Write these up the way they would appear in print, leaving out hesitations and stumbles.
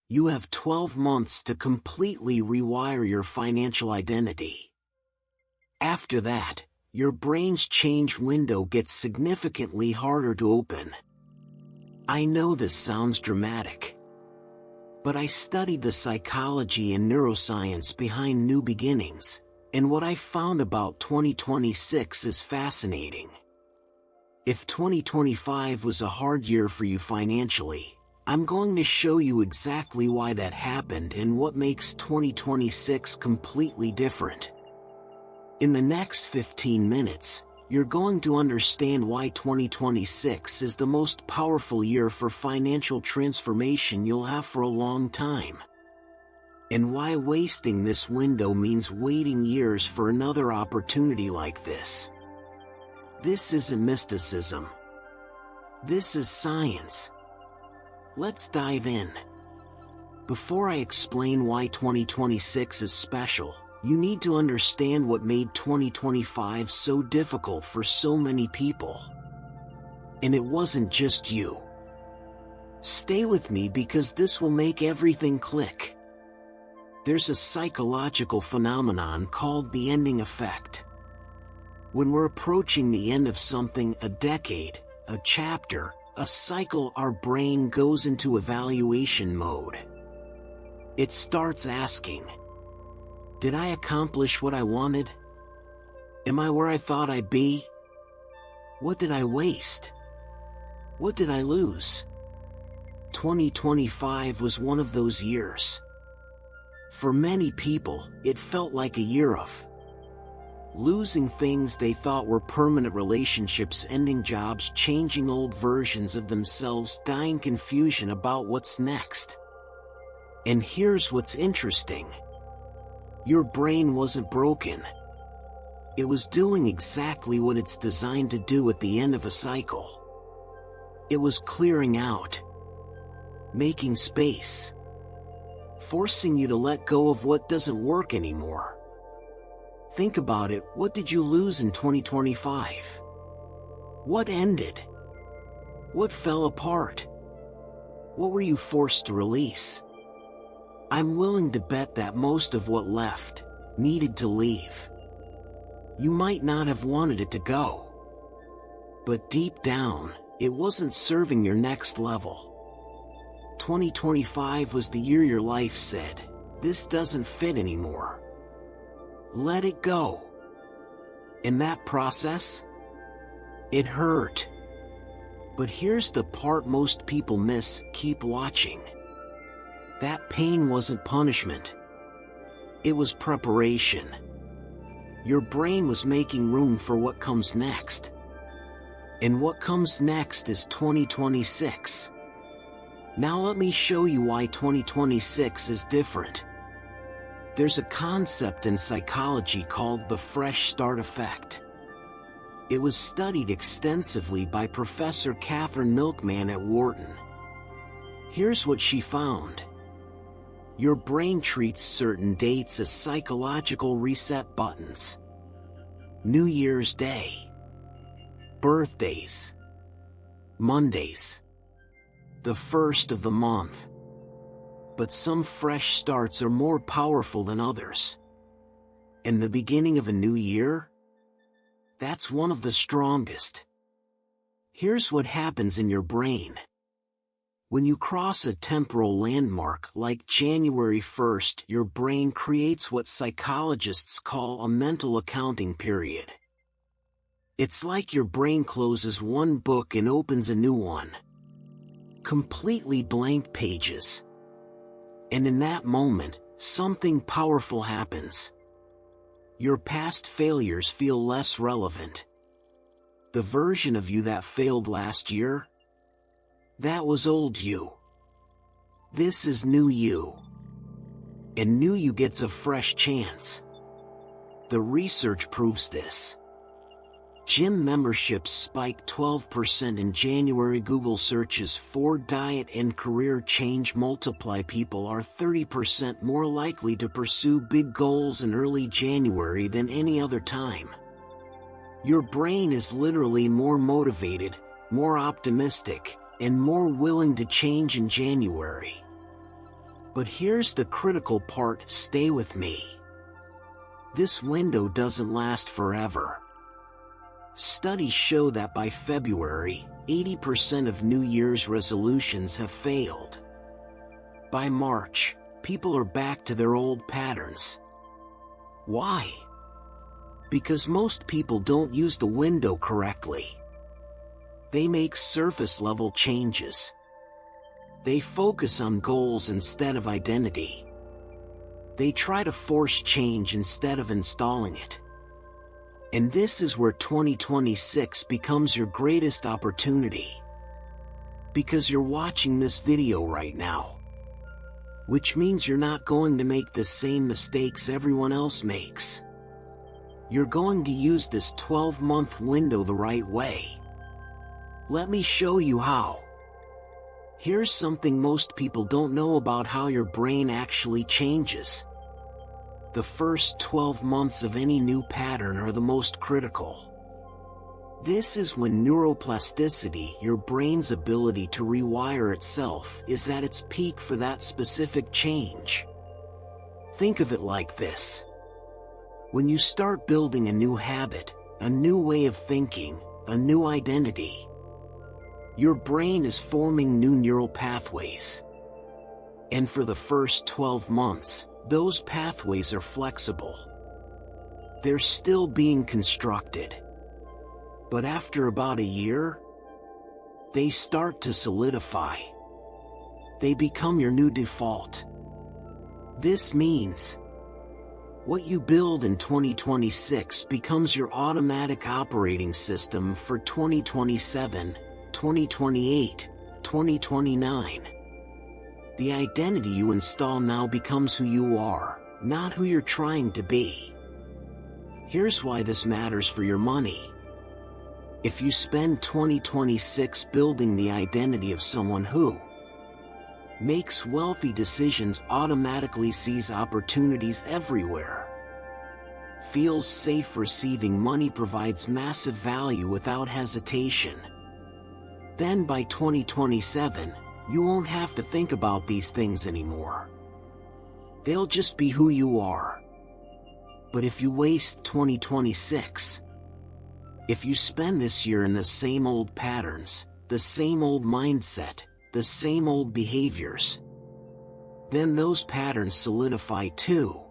You have 12 months to completely rewire your financial identity. After that, your brain's change window gets significantly harder to open. I know this sounds dramatic, but I studied the psychology and neuroscience behind new beginnings, and what I found about 2026 is fascinating. If 2025 was a hard year for you financially, I'm going to show you exactly why that happened and what makes 2026 completely different. In the next 15 minutes, you're going to understand why 2026 is the most powerful year for financial transformation you'll have for a long time. And why wasting this window means waiting years for another opportunity like this. This isn't mysticism. This is science. Let's dive in. Before I explain why 2026 is special, you need to understand what made 2025 so difficult for so many people. And it wasn't just you. Stay with me because this will make everything click. There's a psychological phenomenon called the ending effect. When we're approaching the end of something, a decade, a chapter, a cycle, our brain goes into evaluation mode. It starts asking, did I accomplish what I wanted? Am I where I thought I'd be? What did I waste? What did I lose? 2025 was one of those years. For many people, it felt like a year of losing things they thought were permanent relationships, ending jobs, changing old versions of themselves, dying confusion about what's next. And here's what's interesting. Your brain wasn't broken. It was doing exactly what it's designed to do at the end of a cycle. It was clearing out, making space, forcing you to let go of what doesn't work anymore. Think about it, what did you lose in 2025? What ended? What fell apart? What were you forced to release? I'm willing to bet that most of what left needed to leave. You might not have wanted it to go, but deep down, it wasn't serving your next level. 2025 was the year your life said, this doesn't fit anymore. Let it go. In that process, it hurt. But here's the part most people miss, keep watching. That pain wasn't punishment. It was preparation. Your brain was making room for what comes next. And what comes next is 2026. Now let me show you why 2026 is different. There's a concept in psychology called the fresh start effect. It was studied extensively by Professor Catherine Milkman at Wharton. Here's what she found. Your brain treats certain dates as psychological reset buttons. New Year's Day, birthdays, Mondays, the first of the month. But some fresh starts are more powerful than others. And the beginning of a new year? That's one of the strongest. Here's what happens in your brain. When you cross a temporal landmark like January 1st, your brain creates what psychologists call a mental accounting period. It's like your brain closes one book and opens a new one. Completely blank pages. And in that moment, something powerful happens. Your past failures feel less relevant. The version of you that failed last year? That was old you. This is new you. And new you gets a fresh chance. The research proves this. Gym memberships spiked 12% in January. Google searches for diet and career change multiply. People are 30% more likely to pursue big goals in early January than any other time. Your brain is literally more motivated, more optimistic, and more willing to change in January. But here's the critical part, stay with me. This window doesn't last forever. Studies show that by February, 80% of New Year's resolutions have failed. By March, people are back to their old patterns. Why? Because most people don't use the window correctly. They make surface-level changes. They focus on goals instead of identity. They try to force change instead of installing it. And this is where 2026 becomes your greatest opportunity. Because you're watching this video right now. Which means you're not going to make the same mistakes everyone else makes. You're going to use this 12-month window the right way. Let me show you how. Here's something most people don't know about how your brain actually changes. The first 12 months of any new pattern are the most critical. This is when neuroplasticity, your brain's ability to rewire itself, is at its peak for that specific change. Think of it like this. When you start building a new habit, a new way of thinking, a new identity, your brain is forming new neural pathways. And for the first 12 months, those pathways are flexible. They're still being constructed. But after about a year, they start to solidify. They become your new default. This means what you build in 2026 becomes your automatic operating system for 2027, 2028, 2029. The identity you install now becomes who you are, not who you're trying to be. Here's why this matters for your money. If you spend 2026 building the identity of someone who makes wealthy decisions, automatically sees opportunities everywhere, feels safe receiving money, provides massive value without hesitation, then by 2027, you won't have to think about these things anymore. They'll just be who you are. But if you waste 2026, if you spend this year in the same old patterns, the same old mindset, the same old behaviors, then those patterns solidify too.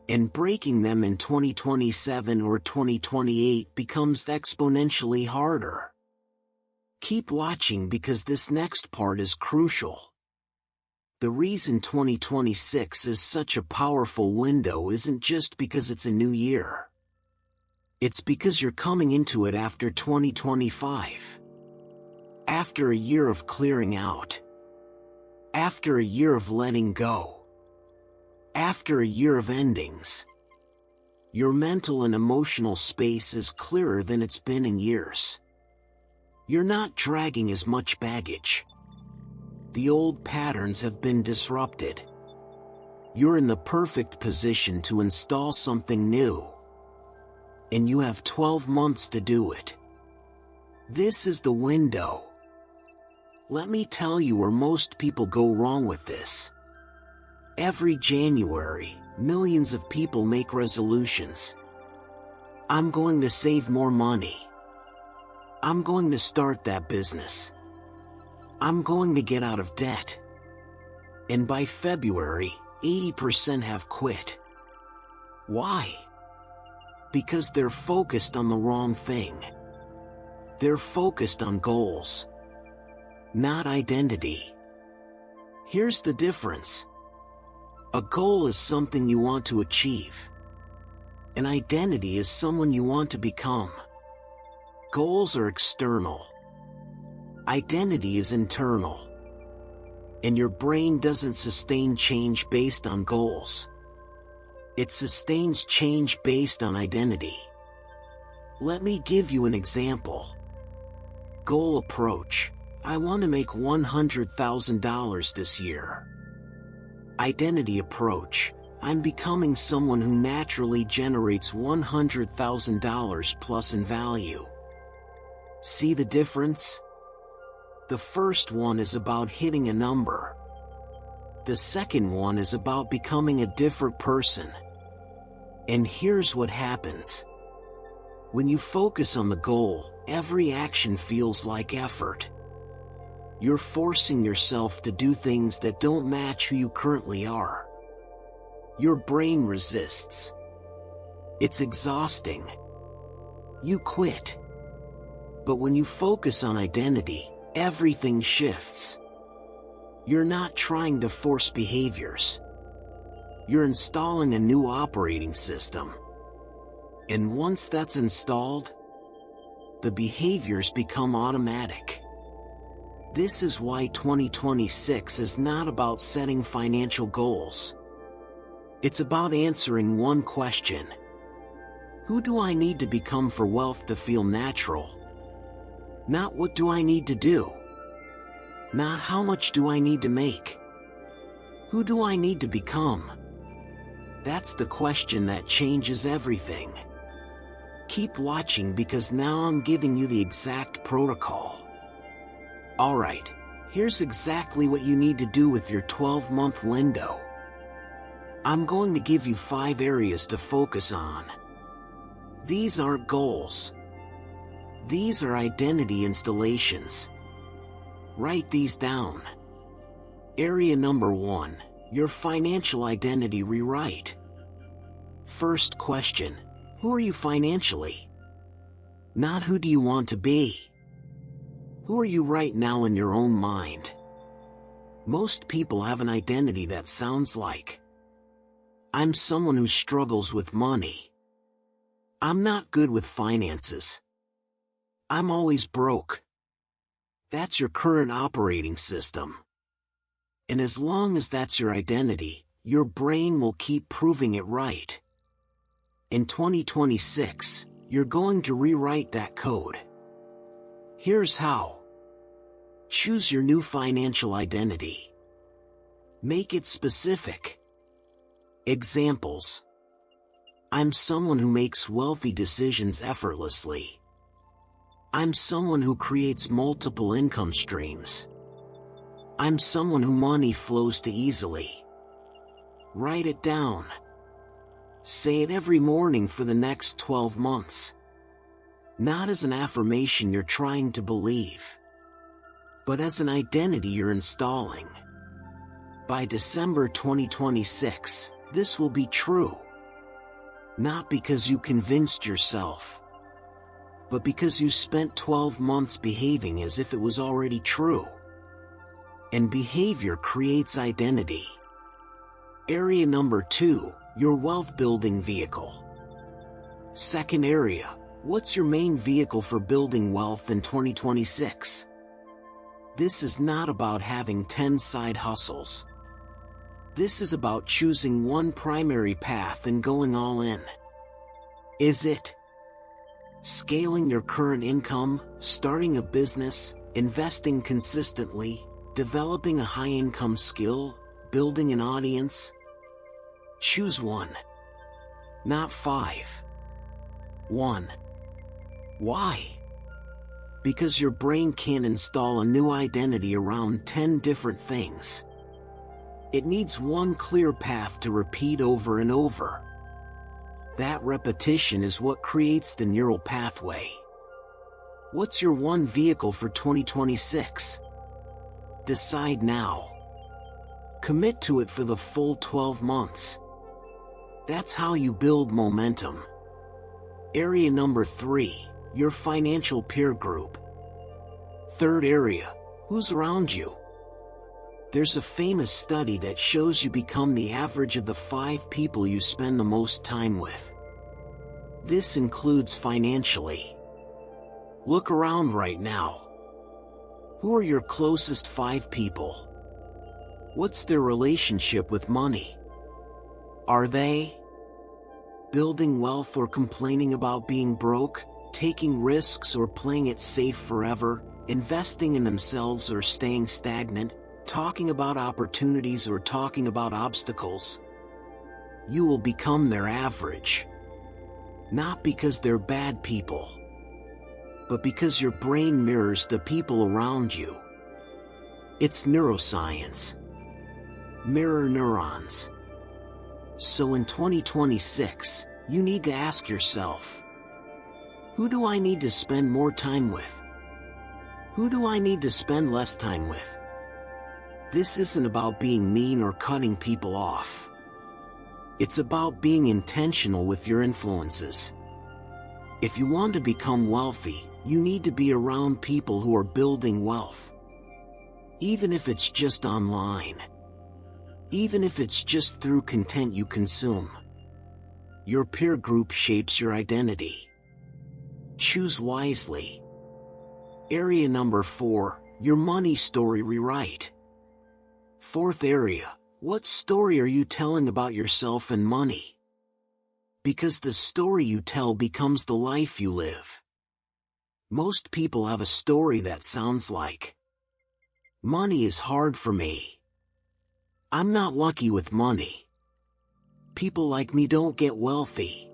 And breaking them in 2027 or 2028 becomes exponentially harder. Keep watching because this next part is crucial. The reason 2026 is such a powerful window isn't just because it's a new year. It's because you're coming into it after 2025. After a year of clearing out. After a year of letting go. After a year of endings. Your mental and emotional space is clearer than it's been in years. You're not dragging as much baggage. The old patterns have been disrupted. You're in the perfect position to install something new. And you have 12 months to do it. This is the window. Let me tell you where most people go wrong with this. Every January, millions of people make resolutions. I'm going to save more money. I'm going to start that business. I'm going to get out of debt. And by February, 80% have quit. Why? Because they're focused on the wrong thing. They're focused on goals, not identity. Here's the difference. A goal is something you want to achieve. An identity is someone you want to become. Goals are external. Identity is internal. And your brain doesn't sustain change based on goals. It sustains change based on identity. Let me give you an example. Goal approach. I want to make $100,000 this year. Identity approach. I'm becoming someone who naturally generates $100,000 plus in value. See the difference? The first one is about hitting a number. The second one is about becoming a different person. And here's what happens. When you focus on the goal, every action feels like effort. You're forcing yourself to do things that don't match who you currently are. Your brain resists. It's exhausting. You quit. But when you focus on identity, everything shifts. You're not trying to force behaviors. You're installing a new operating system. And once that's installed, the behaviors become automatic. This is why 2026 is not about setting financial goals. It's about answering one question. Who do I need to become for wealth to feel natural? Not what do I need to do? Not how much do I need to make? Who do I need to become? That's the question that changes everything. Keep watching because now I'm giving you the exact protocol. Alright, here's exactly what you need to do with your 12-month window. I'm going to give you 5 areas to focus on. These aren't goals. These are identity installations. Write these down. Area number 1, your financial identity rewrite. First question, who are you financially? Not who do you want to be. Who are you right now in your own mind? Most people have an identity that sounds like, I'm someone who struggles with money. I'm not good with finances. I'm always broke. That's your current operating system. And as long as that's your identity, your brain will keep proving it right. In 2026, you're going to rewrite that code. Here's how. Choose your new financial identity. Make it specific. Examples. I'm someone who makes wealthy decisions effortlessly. I'm someone who creates multiple income streams. I'm someone who money flows to easily. Write it down. Say it every morning for the next 12 months. Not as an affirmation you're trying to believe, but as an identity you're installing. By December 2026, this will be true. Not because you convinced yourself, but because you spent 12 months behaving as if it was already true. And behavior creates identity. Area number 2, your wealth building vehicle. Second area, what's your main vehicle for building wealth in 2026? This is not about having 10 side hustles. This is about choosing one primary path and going all in. Is it scaling your current income, starting a business, investing consistently, developing a high-income skill, building an audience? Choose one. Not 5. 1. Why? Because your brain can't install a new identity around 10 different things. It needs one clear path to repeat over and over. That repetition is what creates the neural pathway. What's your one vehicle for 2026? Decide now. Commit to it for the full 12 months. That's how you build momentum. Area number 3, your financial peer group. Third area, who's around you? There's a famous study that shows you become the average of the 5 people you spend the most time with. This includes financially. Look around right now. Who are your closest 5 people? What's their relationship with money? Are they building wealth or complaining about being broke, taking risks or playing it safe forever, investing in themselves or staying stagnant, talking about opportunities or talking about obstacles? You will become their average. Not because they're bad people, but because your brain mirrors the people around you. It's neuroscience. Mirror neurons. So in 2026, you need to ask yourself, who do I need to spend more time with? Who do I need to spend less time with? This isn't about being mean or cutting people off. It's about being intentional with your influences. If you want to become wealthy, you need to be around people who are building wealth. Even if it's just online. Even if it's just through content you consume. Your peer group shapes your identity. Choose wisely. Area number 4, your money story rewrite. Fourth area, what story are you telling about yourself and money? Because the story you tell becomes the life you live. Most people have a story that sounds like, money is hard for me. I'm not lucky with money. People like me don't get wealthy.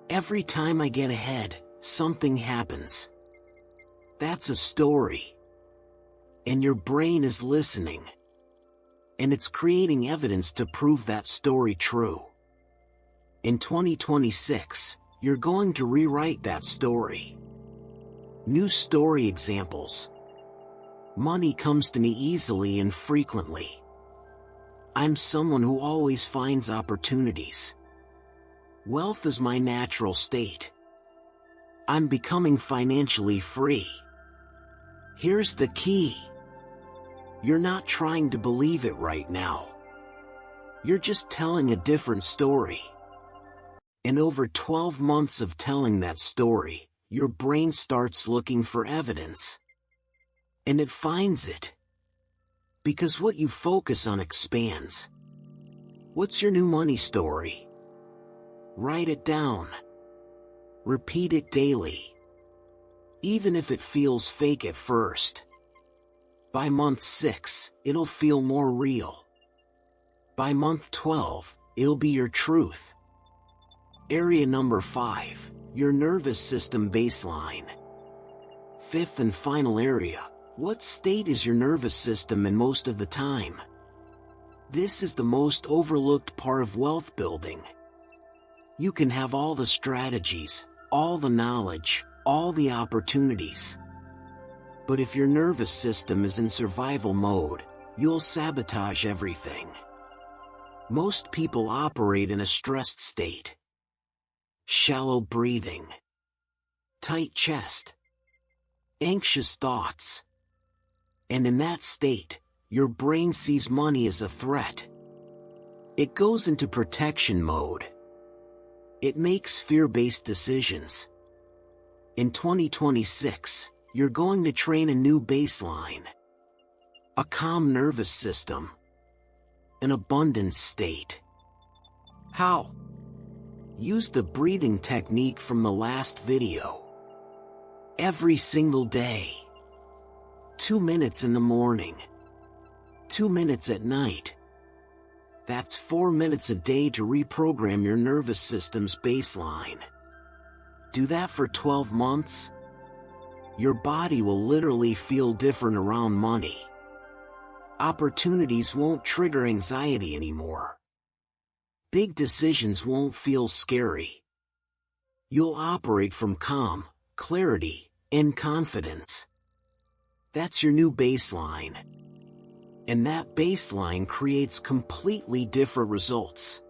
Every time I get ahead, something happens. That's a story. And your brain is listening. And it's creating evidence to prove that story true. In 2026, you're going to rewrite that story. New story examples. Money comes to me easily and frequently. I'm someone who always finds opportunities. Wealth is my natural state. I'm becoming financially free. Here's the key. You're not trying to believe it right now. You're just telling a different story. In over 12 months of telling that story, your brain starts looking for evidence. And it finds it. Because what you focus on expands. What's your new money story? Write it down. Repeat it daily. Even if it feels fake at first. By month 6, it'll feel more real. By month 12, it'll be your truth. Area number 5, your nervous system baseline. Fifth and final area, what state is your nervous system in most of the time? This is the most overlooked part of wealth building. You can have all the strategies, all the knowledge, all the opportunities. But if your nervous system is in survival mode, you'll sabotage everything. Most people operate in a stressed state. Shallow breathing. Tight chest. Anxious thoughts. And in that state, your brain sees money as a threat. It goes into protection mode. It makes fear-based decisions. In 2026, you're going to train a new baseline. A calm nervous system. An abundance state. How? Use the breathing technique from the last video. Every single day. 2 minutes in the morning. 2 minutes at night. That's 4 minutes a day to reprogram your nervous system's baseline. Do that for 12 months. Your body will literally feel different around money. Opportunities won't trigger anxiety anymore. Big decisions won't feel scary. You'll operate from calm, clarity, and confidence. That's your new baseline. And that baseline creates completely different results.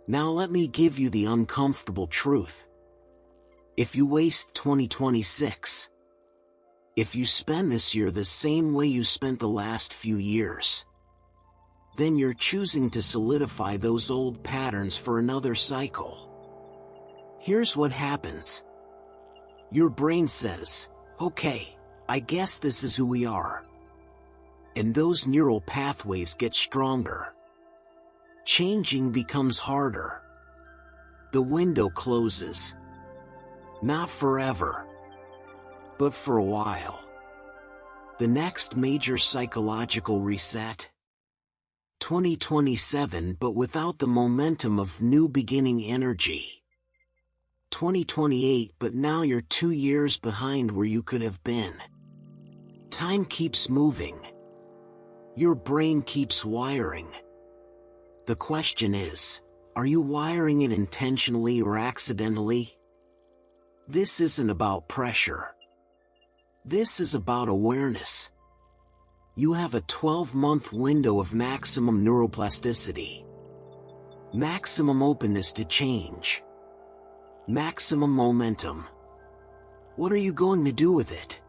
Now let me give you the uncomfortable truth. If you waste 2026, if you spend this year the same way you spent the last few years, then you're choosing to solidify those old patterns for another cycle. Here's what happens. Your brain says, okay, I guess this is who we are. And those neural pathways get stronger. Changing becomes harder. The window closes. Not forever, but for a while. The next major psychological reset? 2027, but without the momentum of new beginning energy. 2028, but now you're 2 years behind where you could have been. Time keeps moving. Your brain keeps wiring. The question is, are you wiring it intentionally or accidentally? This isn't about pressure. This is about awareness. You have a 12-month window of maximum neuroplasticity. Maximum openness to change. Maximum momentum. What are you going to do with it?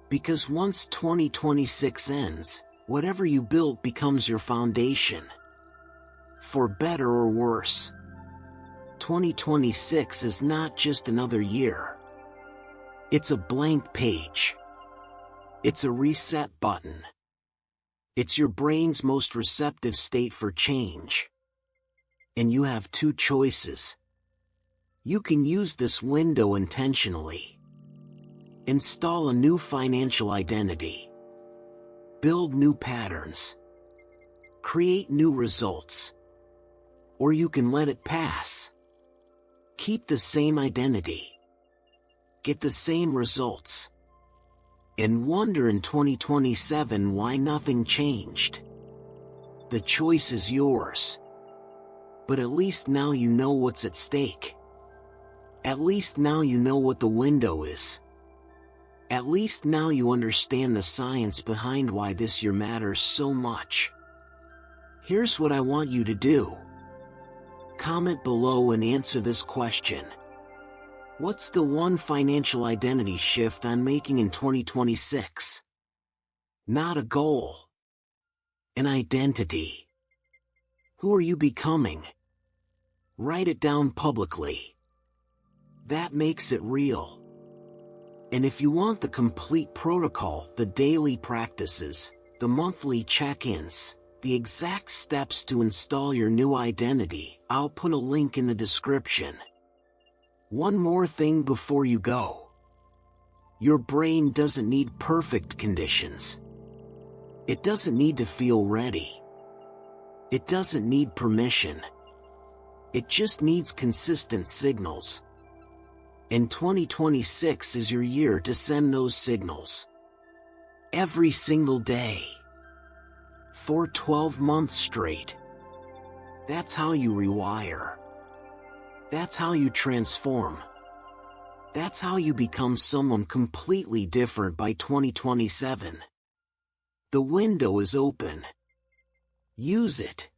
Because once 2026 ends, whatever you built becomes your foundation. For better or worse. 2026 is not just another year. It's a blank page. It's a reset button. It's your brain's most receptive state for change. And you have two choices. You can use this window intentionally. Install a new financial identity. Build new patterns. Create new results. Or you can let it pass. Keep the same identity. Get the same results. And wonder in 2027 why nothing changed. The choice is yours. But at least now you know what's at stake. At least now you know what the window is. At least now you understand the science behind why this year matters so much. Here's what I want you to do. Comment below and answer this question. What's the one financial identity shift I'm making in 2026? Not a goal. An identity. Who are you becoming? Write it down publicly. That makes it real. And if you want the complete protocol, the daily practices, the monthly check-ins, the exact steps to install your new identity, I'll put a link in the description. One more thing before you go. Your brain doesn't need perfect conditions. It doesn't need to feel ready. It doesn't need permission. It just needs consistent signals. And 2026 is your year to send those signals. Every single day. For 12 months straight. That's how you rewire. That's how you transform. That's how you become someone completely different by 2027. The window is open. Use it.